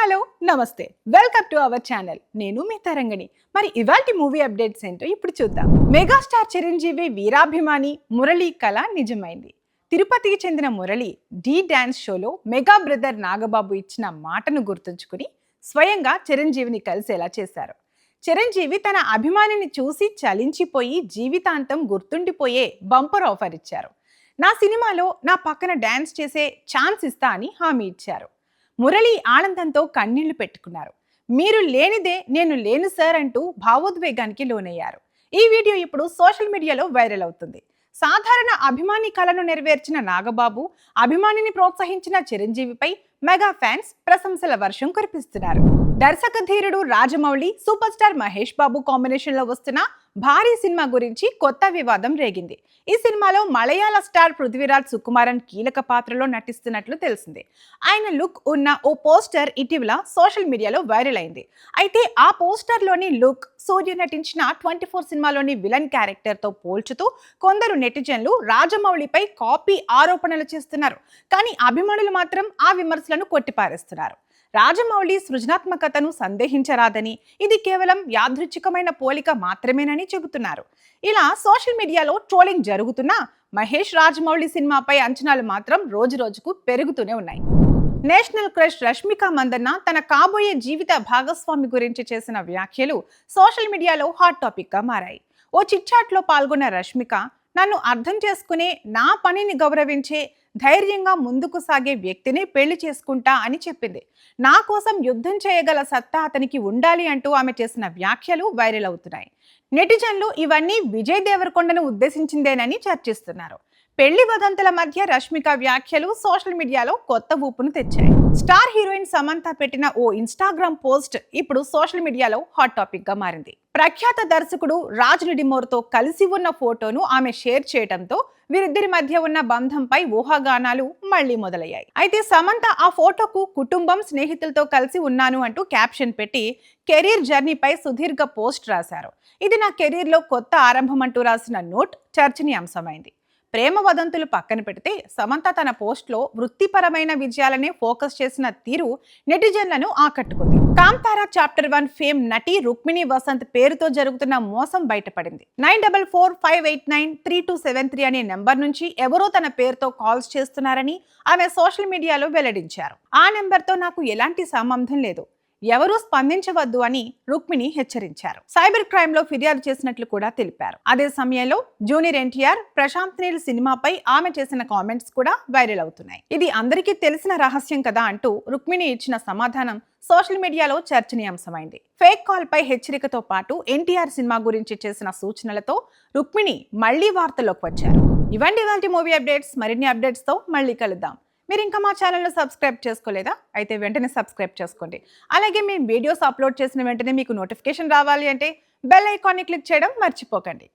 Hello నమస్తే welcome to our channel. నేను మీ తరంగిణి. మరి ఇవాల్టి మూవీ అప్డేట్స్ ఏంటో ఇప్పుడు చూద్దాం. మెగాస్టార్ చిరంజీవి వీరాభిమాని మురళి కళ నిజమైంది. తిరుపతికి చెందిన మురళి డి డాన్స్ షోలో మెగా బ్రదర్ నాగబాబు ఇచ్చిన మాటను గుర్తుంచుకుని స్వయంగా చిరంజీవిని కలిసేలా చేశారు. చిరంజీవి తన అభిమానిని చూసి చలించిపోయి జీవితాంతం గుర్తుండిపోయే బంపర్ ఆఫర్ ఇచ్చారు. నా సినిమాలో నా పక్కన డాన్స్ చేసే ఛాన్స్ ఇస్తా అని హామీ ఇచ్చారు. మురళి ఆనందంతో కన్నీళ్లు పెట్టుకున్నారు. మీరు లేనిదే నేను లేను సార్ అంటూ భావోద్వేగానికి లోనయ్యారు. ఈ వీడియో ఇప్పుడు సోషల్ మీడియాలో వైరల్ అవుతుంది. సాధారణ అభిమాని కళను నెరవేర్చిన నాగబాబు, అభిమానిని ప్రోత్సహించిన చిరంజీవిపై మెగా ఫ్యాన్స్ ప్రశంసల వర్షం కురిపిస్తున్నారు. దర్శక ధీరుడు Rajamouli, super star Mahesh Babu combination లో వస్తున్న భారీ సినిమా గురించి కొత్త వివాదం రేగింది. ఈ సినిమాలో మలయాళ స్టార్ పృథ్వీరాజ్ సుకుమారన్ కీలక పాత్రలో నటిస్తున్నట్లు తెలిసింది. ఆయన లుక్ ఉన్న ఓ పోస్టర్ ఇటీవల సోషల్ మీడియాలో వైరల్ అయింది. అయితే ఆ పోస్టర్ లోని లుక్ సూర్య నటించిన 24 సినిమాలోని విలన్ క్యారెక్టర్ తో పోల్చుతూ కొందరు నెటిజన్లు రాజమౌళిపై కాపీ ఆరోపణలు చేస్తున్నారు. కానీ అభిమానులు మాత్రం ఆ విమర్శలను కొట్టిపారేస్తున్నారు. రాజమౌళి సృజనాత్మకతను సందేహించరాదని, ఇది కేవలం యాదృచ్ఛికమైన పోలిక మాత్రమేనని చెబుతున్నారు. ఇలా సోషల్ మీడియాలో ట్రోలింగ్ జరుగుతున్నా మహేష్ రాజమౌళి సినిమాపై అంచనాలు మాత్రం రోజు రోజుకు పెరుగుతూనే ఉన్నాయి. నేషనల్ క్రష్ రష్మిక మందన్న తన కాబోయే జీవిత భాగస్వామి గురించి చేసిన వ్యాఖ్యలు సోషల్ మీడియాలో హాట్ టాపిక్ గా మారాయి. ఓ చిట్చాట్ లో పాల్గొన్న రష్మిక, నన్ను అర్థం చేసుకునే, నా పనిని గౌరవించే, ధైర్యంగా ముందుకు సాగే వ్యక్తిని పెళ్లి చేసుకుంటా అని చెప్పింది. నా కోసం యుద్ధం చేయగల సత్తా అతనికి ఉండాలి అంటూ ఆమె చేసిన వ్యాఖ్యలు వైరల్ అవుతున్నాయి. నెటిజన్లు ఇవన్నీ విజయ్ దేవరకొండను ఉద్దేశించిందేనని చర్చిస్తున్నారు. పెళ్లి వదంతుల మధ్య రష్మిక వ్యాఖ్యలు సోషల్ మీడియాలో కొత్త ఊపును తెచ్చాయి. స్టార్ హీరోయిన్ సమంత పెట్టిన ఓ ఇన్స్టాగ్రామ్ పోస్ట్ ఇప్పుడు సోషల్ మీడియాలో హాట్ టాపిక్ గా మారింది. ప్రఖ్యాత దర్శకుడు రాజ్ నిడిమోర్ తో కలిసి ఉన్న ఫోటోను ఆమె షేర్ చేయడంతో వీరిద్దరి మధ్య ఉన్న బంధంపై ఊహాగానాలు మళ్లీ మొదలయ్యాయి. అయితే సమంత ఆ ఫోటోకు కుటుంబం, స్నేహితులతో కలిసి ఉన్నాను అంటూ క్యాప్షన్ పెట్టి కెరీర్ జర్నీపై సుదీర్ఘ పోస్ట్ రాశారు. ఇది నా కెరీర్ లో కొత్త ఆరంభం అంటూ రాసిన నోట్ చర్చనీయాంశమైంది. ప్రేమ వదంతులు పక్కన పెడితే సమంత తన పోస్ట్లో వృత్తిపరమైన విజయాలనే ఫోకస్ చేసిన తీరు నెటిజన్లను ఆకట్టుకుంది. కాంతారా చాప్టర్ 1 ఫేమ్ నటి రుక్మిణి వసంత్ పేరుతో జరుగుతున్న మోసం బయటపడింది. 9445893273 అనే నెంబర్ నుంచి ఎవరో తన పేరుతో కాల్స్ చేస్తున్నారని ఆమె సోషల్ మీడియాలో వెల్లడించారు. ఆ నెంబర్తో నాకు ఎలాంటి సంబంధం లేదు, ఎవరూ స్పందించవద్దు అని రుక్మిణి హెచ్చరించారు. సైబర్ క్రైమ్ లో ఫిర్యాదు చేసినట్లు కూడా తెలిపారు. అదే సమయంలో జూనియర్ ఎన్టీఆర్, ప్రశాంత్ నీల్ సినిమాపై ఆమె చేసిన కామెంట్స్ కూడా వైరల్ అవుతున్నాయి. ఇది అందరికీ తెలిసిన రహస్యం కదా అంటూ రుక్మిణి ఇచ్చిన సమాధానం సోషల్ మీడియాలో చర్చనీయాంశమైంది. ఫేక్ కాల్ పై హెచ్చరికతో పాటు ఎన్టీఆర్ సినిమా గురించి చేసిన సూచనలతో రుక్మిణి మళ్లీ వార్తల్లోకి వచ్చారు. ఇవాల్టి మూవీ అప్డేట్స్. మరిన్ని అప్డేట్స్ తో మళ్ళీ కలుద్దాం. మీరు ఇంకా మా ఛానల్ను సబ్స్క్రైబ్ చేసుకోలేదా? అయితే వెంటనే సబ్స్క్రైబ్ చేసుకోండి. అలాగే మేము వీడియోస్ అప్లోడ్ చేసిన వెంటనే మీకు నోటిఫికేషన్ రావాలి అంటే బెల్ ఐకాన్ని క్లిక్ చేయడం మర్చిపోకండి.